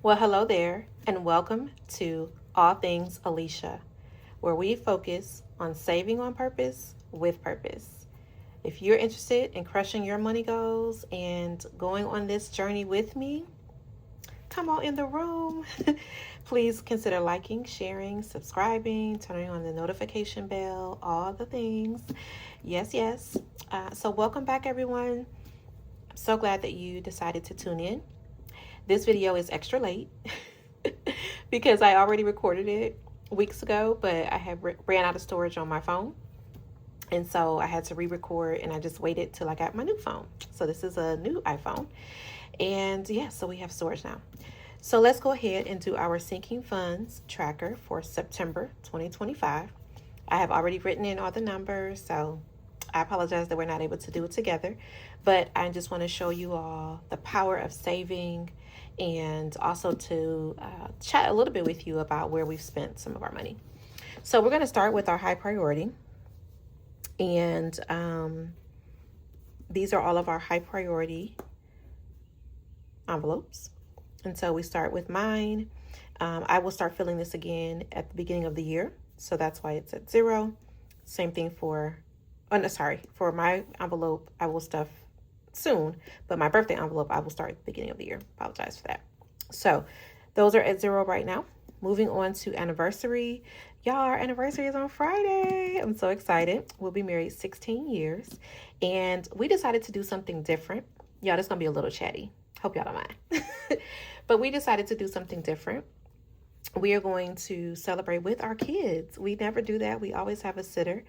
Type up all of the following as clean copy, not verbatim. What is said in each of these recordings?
Well, hello there, and welcome to All Things Alicia, where we focus on saving on purpose with purpose. If you're interested in crushing your money goals and going on this journey with me, come on in the room. Please consider liking, sharing, subscribing, turning on the notification bell, all the things. Yes, yes. So, welcome back, everyone. I'm so glad that you decided to tune in. This video is extra late because I already recorded it weeks ago, but I have ran out of storage on my phone. And so I had to re-record, and I just waited till I got my new phone. So this is a new iPhone. And yeah, so we have storage now. So let's go ahead and do our sinking funds tracker for September 2025. I have already written in all the numbers, so I apologize that we're not able to do it together, but I just want to show you all the power of saving and also to chat a little bit with you about where we've spent some of our money. So we're going to start with our high priority, and these are all of our high priority envelopes. And so we start with mine. I will start filling this again at the beginning of the year, so that's why it's at 0. Same thing for, oh no, sorry, for my envelope, I will stuff soon, but my birthday envelope, I will start at the beginning of the year. Apologize for that. So those are at 0 right now. Moving on to anniversary. Y'all, our anniversary is on Friday. I'm so excited. We'll be married 16 years, and we decided to do something different. Y'all, this is going to be a little chatty. Hope y'all don't mind. But we decided to do something different. We are going to celebrate with our kids. We never do that. We always have a sitter,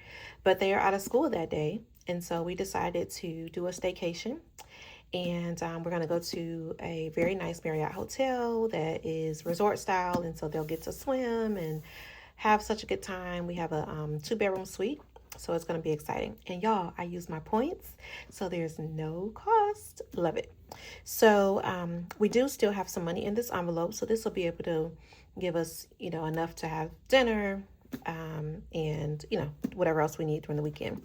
but they are out of school that day. And so we decided to do a staycation. And we're going to go to a very nice Marriott hotel that is resort style. And so they'll get to swim and have such a good time. We have a 2-bedroom suite. So it's going to be exciting. And y'all, I use my points, so there's no cost. Love it. So we do still have some money in this envelope. So this will be able to give us, enough to have dinner and, whatever else we need during the weekend.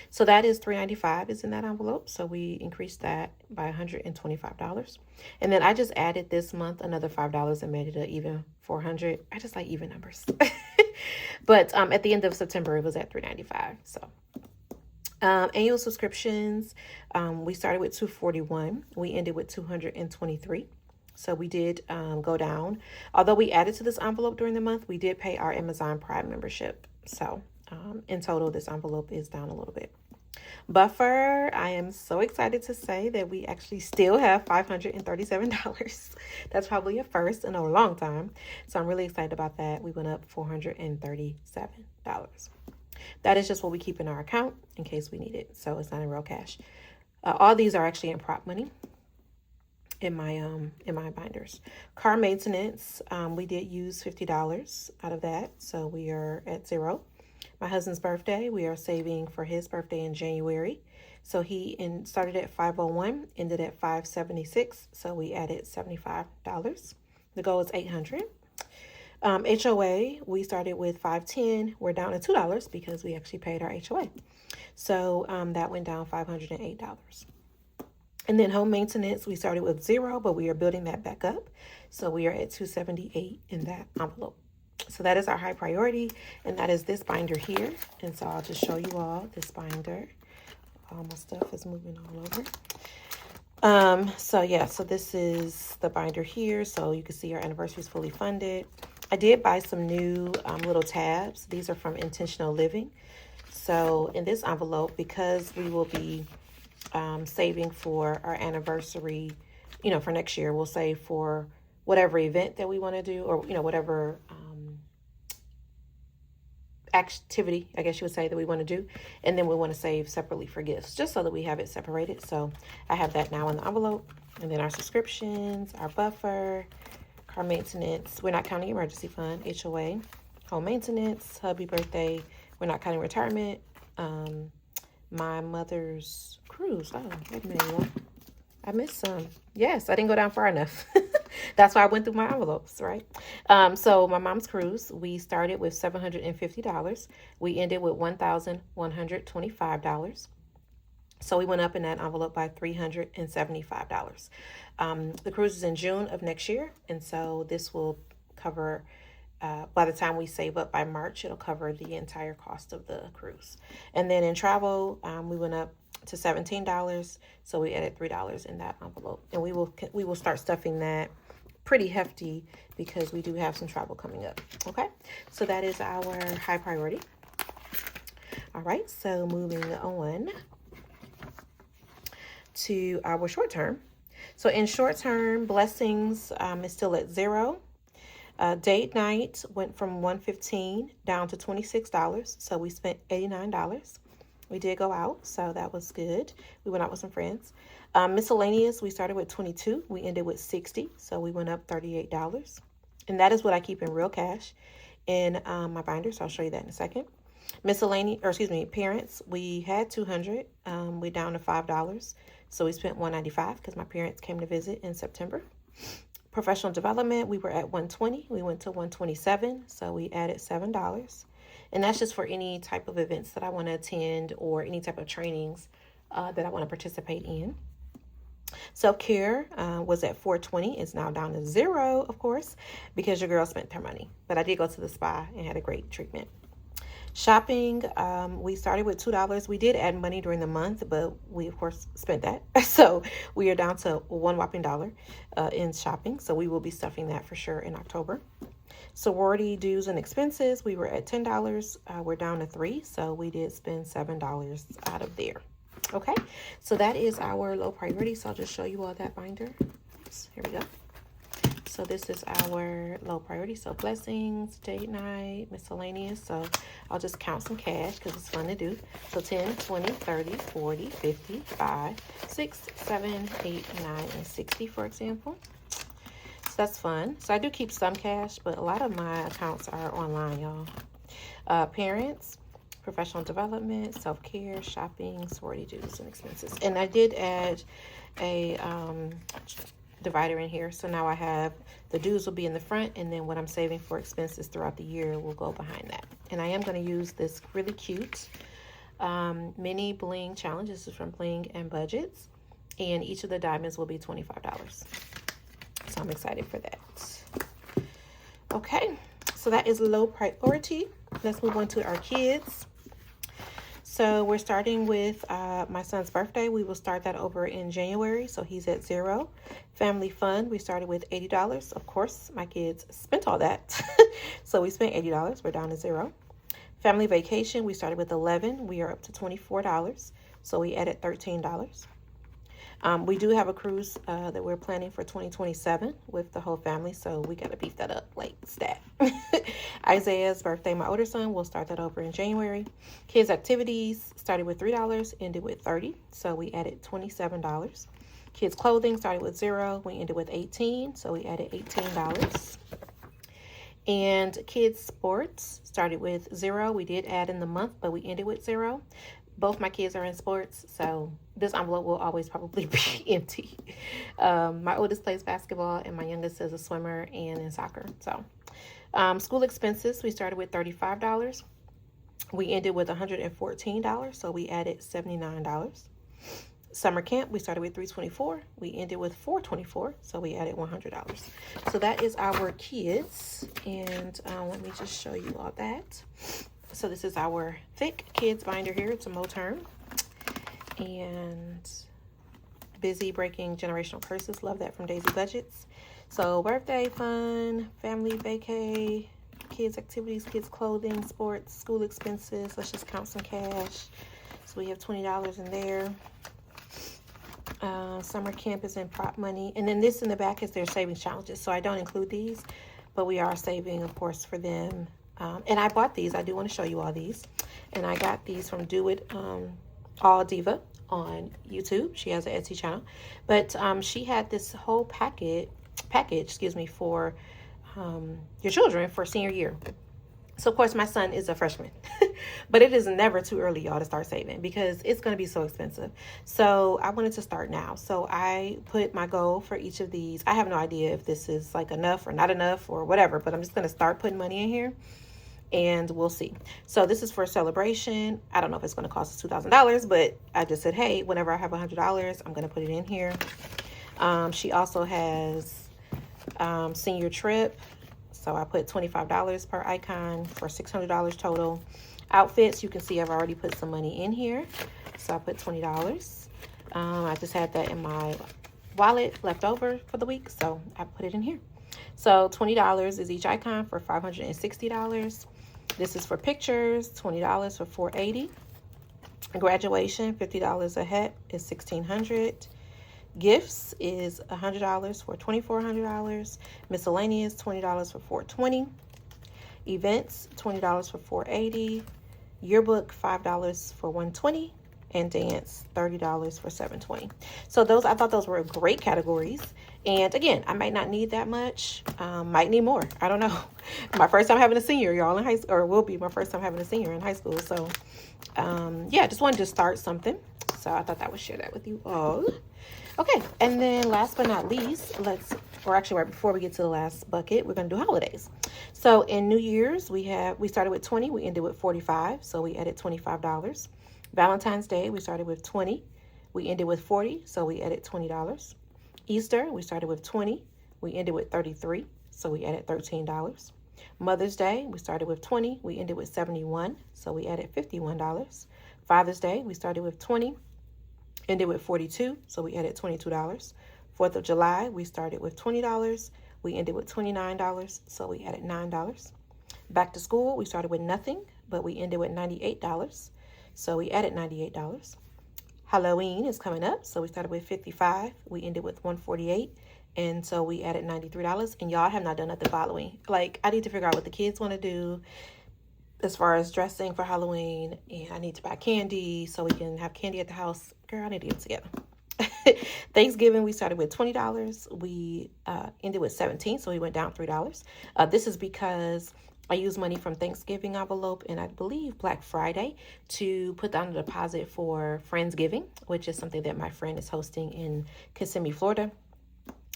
So that is $395 is in that envelope. So we increased that by $125. And then I just added this month another $5 and made it an even $400. I just like even numbers. But at the end of September, it was at $395. So annual subscriptions, we started with $241. We ended with $223. So we did go down. Although we added to this envelope during the month, we did pay our Amazon Prime membership. So in total, this envelope is down a little bit. Buffer, I am so excited to say that we actually still have $537. That's probably a first in a long time. So I'm really excited about that. We went up $437. That is just what we keep in our account in case we need it. So it's not in real cash. All these are actually in prop money in my binders. Car maintenance, we did use $50 out of that. So we are at 0. My husband's birthday, we are saving for his birthday in January. So he started at $501, ended at $576. So we added $75. The goal is $800. HOA, we started with $510. We're down to $2 because we actually paid our HOA. So that went down $508. And then home maintenance, we started with 0, but we are building that back up. So we are at $278 in that envelope. So that is our high priority, and that is this binder here. And so I'll just show you all this binder. All my stuff is moving all over. So this is the binder here. So you can see our anniversary is fully funded. I did buy some new little tabs. These are from Intentional Living. So in this envelope, because we will be saving for our anniversary, for next year, we'll save for whatever event that we want to do, or, whatever activity, I guess you would say, that we want to do. And then we want to save separately for gifts, just so that we have it separated. So I have that now in the envelope. And then our subscriptions, our buffer, car maintenance, we're not counting emergency fund, HOA, home maintenance, hubby birthday, we're not counting retirement, my mother's cruise. Oh, wait a minute. I missed some. Yes, I didn't go down far enough. That's why I went through my envelopes, right? So my mom's cruise, we started with $750. We ended with $1,125. So we went up in that envelope by $375. The cruise is in June of next year, and so this will cover, by the time we save up by March, it'll cover the entire cost of the cruise. And then in travel, we went up to $17, so we added $3 in that envelope, and we will start stuffing that pretty hefty because we do have some travel coming up. Okay, so that is our high priority. All right, so moving on to our short term. So in short term, blessings is still at 0. Date night went from $115 down to $26. So we spent $89. We did go out, so that was good. We went out with some friends. Miscellaneous, we started with $22. We ended with $60. So we went up $38. And that is what I keep in real cash in my binder. So I'll show you that in a second. Miscellaneous, or excuse me, parents, we had $200. We're down to $5. So we spent $195 because my parents came to visit in September. Professional development, we were at $120. We went to $127. So we added $7. And that's just for any type of events that I want to attend or any type of trainings that I want to participate in. Self-care was at $420. It's now down to 0, of course, because your girl spent her money. But I did go to the spa and had a great treatment. Shopping, we started with $2. We did add money during the month, but we, of course, spent that. So we are down to one whopping dollar in shopping. So we will be stuffing that for sure in October. Sorority dues and expenses, we were at $10. We're down to $3. So we did spend $7 out of there. Okay, so that is our low priority. So I'll just show you all that binder. Oops, here we go. So this is our low priority. So blessings, date night, miscellaneous. So I'll just count some cash because it's fun to do. So 10, 20, 30, 40, 50, 5, 6, 7, 8, 9, and 60, for example. So that's fun. So I do keep some cash, but a lot of my accounts are online, y'all. Parents, professional development, self-care, shopping, sorority dues, and expenses. And I did add a divider in here. So now I have the dues will be in the front, and then what I'm saving for expenses throughout the year will go behind that. And I am going to use this really cute mini bling challenge. This is from Bling and Budgets, and each of the diamonds will be $25. So I'm excited for that. Okay, so that is low priority. Let's move on to our kids. So we're starting with my son's birthday. We will start that over in January. So he's at 0. Family fun, we started with $80. Of course, my kids spent all that. So we spent $80. We're down to 0. Family vacation, we started with 11. We are up to $24. So we added $13. We do have a cruise that we're planning for 2027 with the whole family, so we got to beef that up like stat. Isaiah's birthday, my older son, we'll start that over in January. Kids activities started with $3, ended with $30, so we added $27. Kids clothing started with 0, we ended with 18, so we added $18. And kids sports started with 0. We did add in the month, but we ended with 0. Both my kids are in sports, so this envelope will always probably be empty. My oldest plays basketball, and my youngest is a swimmer and in soccer. So school expenses, we started with $35. We ended with $114, so we added $79. Summer camp, we started with $324. We ended with $424, so we added $100. So that is our kids, and let me just show you all that. So this is our thick kids binder here. It's a Moterm. And busy breaking generational curses. Love that from Daisy Budgets. So birthday fun, family vacay, kids activities, kids clothing, sports, school expenses. Let's just count some cash. So we have $20 in there. Summer camp is in prop money. And then this in the back is their savings challenges. So I don't include these, but we are saving, of course, for them. And I bought these. I do want to show you all these. And I got these from Do It All Diva on YouTube. She has an Etsy channel. But she had this whole package, for your children for senior year. So, of course, my son is a freshman. But it is never too early, y'all, to start saving because it's going to be so expensive. So I wanted to start now. So I put my goal for each of these. I have no idea if this is like enough or not enough or whatever, but I'm just going to start putting money in here. and we'll see. So this is for a celebration. I don't know if it's going to cost us $2,000, but I just said, hey, whenever I have $100, I'm going to put it in here. She also has senior trip. So I put $25 per icon for $600 total. Outfits, you can see I've already put some money in here. So I put $20. I just had that in my wallet left over for the week, so I put it in here. So $20 is each icon for $560. This is for pictures, $20 for $480. Graduation, $50 a hat is $1,600. Gifts is $100 for $2,400. Miscellaneous, $20 for $420. Events, $20 for $480. Yearbook, $5 for $120. And dance, $30 for $720. So those, I thought those were great categories. And again, I might not need that much. Might need more. I don't know. My first time having a senior, y'all, in high school, or will be my first time having a senior in high school. So yeah, just wanted to start something. So I thought I would share that with you all. Okay, and then last but not least, or actually right before we get to the last bucket, we're gonna do holidays. So in New Year's, we started with 20, we ended with 45, so we added $25. Valentine's Day, we started with 20, we ended with 40, so we added $20. Easter, we started with 20, we ended with 33, so we added $13. Mother's Day, we started with 20, we ended with 71, so we added $51. Father's Day, we started with 20, ended with 42, so we added $22. 4th of July, we started with $20, we ended with $29, so we added $9. Back to school, we started with nothing, but we ended with $98, so we added $98. Halloween is coming up, so we started with 55, we ended with 148, and so we added $93. And y'all have not done nothing for Halloween. Like, I need to figure out what the kids want to do as far as dressing for Halloween, and I need to buy candy so we can have candy at the house. Girl, I need to get it together. Thanksgiving, we started with $20. We ended with 17, so we went down $3. This is because I used money from Thanksgiving envelope and I believe Black Friday to put down a deposit for Friendsgiving, which is something that my friend is hosting in Kissimmee, Florida.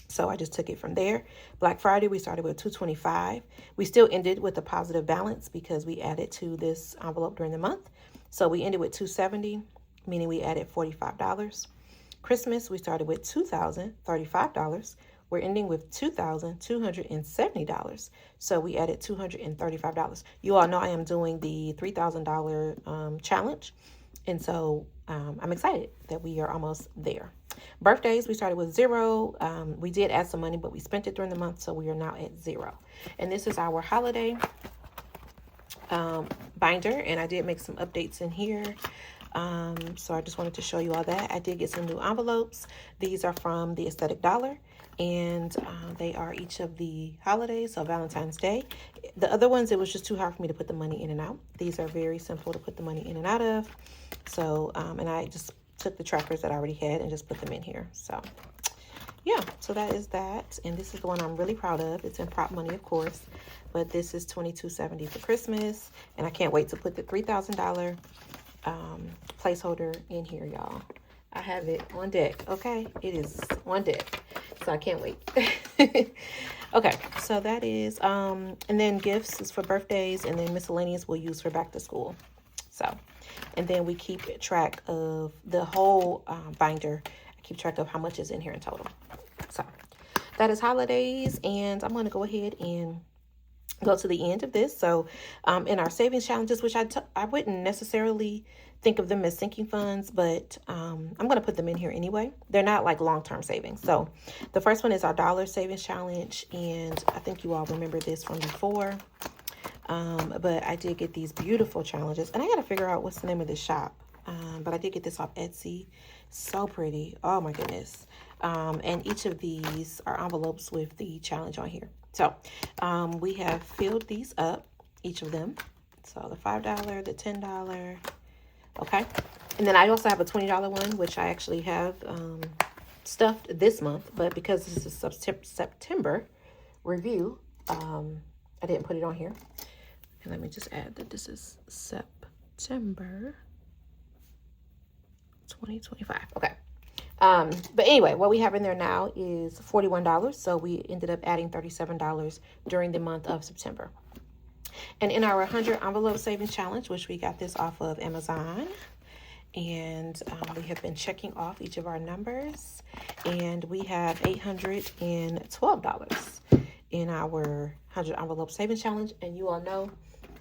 So I just took it from there. Black Friday, we started with $225. We still ended with a positive balance because we added to this envelope during the month. So we ended with $270, meaning we added $45. Christmas, we started with $2,035. We're ending with $2,270. So we added $235. You all know I am doing the $3,000 challenge. And so I'm excited that we are almost there. Birthdays, we started with 0. We did add some money, but we spent it during the month, so we are now at 0. And this is our holiday binder, and I did make some updates in here. So I just wanted to show you all that. I did get some new envelopes. These are from the Aesthetic Dollar, and they are each of the holidays, so Valentine's Day. The other ones, it was just too hard for me to put the money in and out. These are very simple to put the money in and out of. So, and I just took the trackers that I already had and just put them in here. So yeah, so that is that. And this is the one I'm really proud of. It's in prop money, of course, but this is $22.70 for Christmas. And I can't wait to put the $3,000 placeholder in here, y'all. I have it on deck. Okay, it is on deck, so I can't wait. Okay, so that is and then gifts is for birthdays, and then miscellaneous we'll use for back to school. So, and then we keep track of the whole binder. I keep track of how much is in here in total. So that is holidays, and I'm going to go ahead and go to the end of this. So in our savings challenges, which I wouldn't necessarily think of them as sinking funds, but I'm going to put them in here anyway. They're not like long-term savings. So the first one is our dollar savings challenge, and I think you all remember this from before. But I did get these beautiful challenges, and I got to figure out what's the name of this shop. But I did get this off Etsy. So pretty. Oh my goodness. And each of these are envelopes with the challenge on here. So we have filled these up, each of them. So the $5, the $10. Okay. And then I also have a $20 one, which I actually have stuffed this month. But because this is September review, I didn't put it on here. And let me just add that this is September 2025. Okay. But anyway, what we have in there now is $41. So we ended up adding $37 during the month of September. And in our 100 envelope savings challenge, which we got this off of Amazon, and we have been checking off each of our numbers, and we have $812 in our 100 envelope savings challenge. And you all know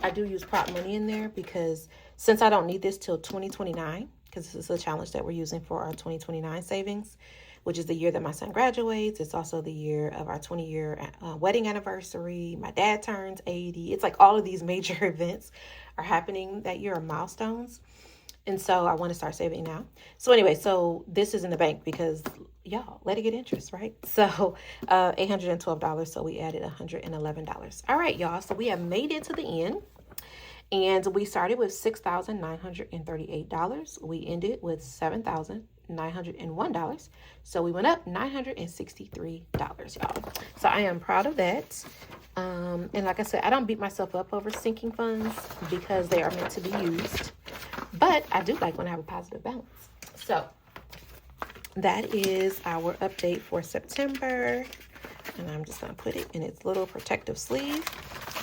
I do use prop money in there because since I don't need this till 2029, because this is a challenge that we're using for our 2029 savings, which is the year that my son graduates. It's also the year of our 20-year wedding anniversary. My dad turns 80. It's like all of these major events are happening that year, are milestones. And so I want to start saving now. So anyway, so this is in the bank because y'all let it get interest, right? So $812. So we added $111. All right, y'all. So we have made it to the end. And we started with $6,938. We ended with $7,901. So we went up $963, y'all. So I am proud of that. And like I said, I don't beat myself up over sinking funds because they are meant to be used. But I do like when I have a positive balance. So that is our update for September. And I'm just going to put it in its little protective sleeve.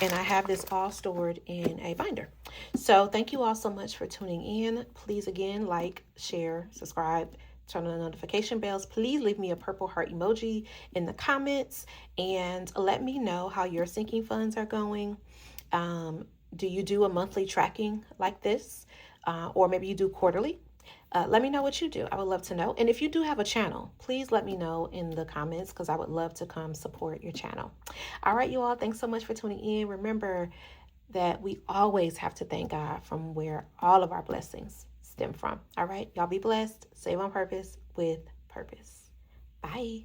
And I have this all stored in a binder. So thank you all so much for tuning in. Please, again, like, share, subscribe, turn on the notification bells. Please leave me a purple heart emoji in the comments and let me know how your sinking funds are going. Do you do a monthly tracking like this? Or maybe you do quarterly? Let me know what you do. I would love to know. And if you do have a channel, please let me know in the comments because I would love to come support your channel. All right, you all. Thanks so much for tuning in. Remember that we always have to thank God from where all of our blessings stem from. All right, y'all be blessed. Save on purpose with purpose. Bye.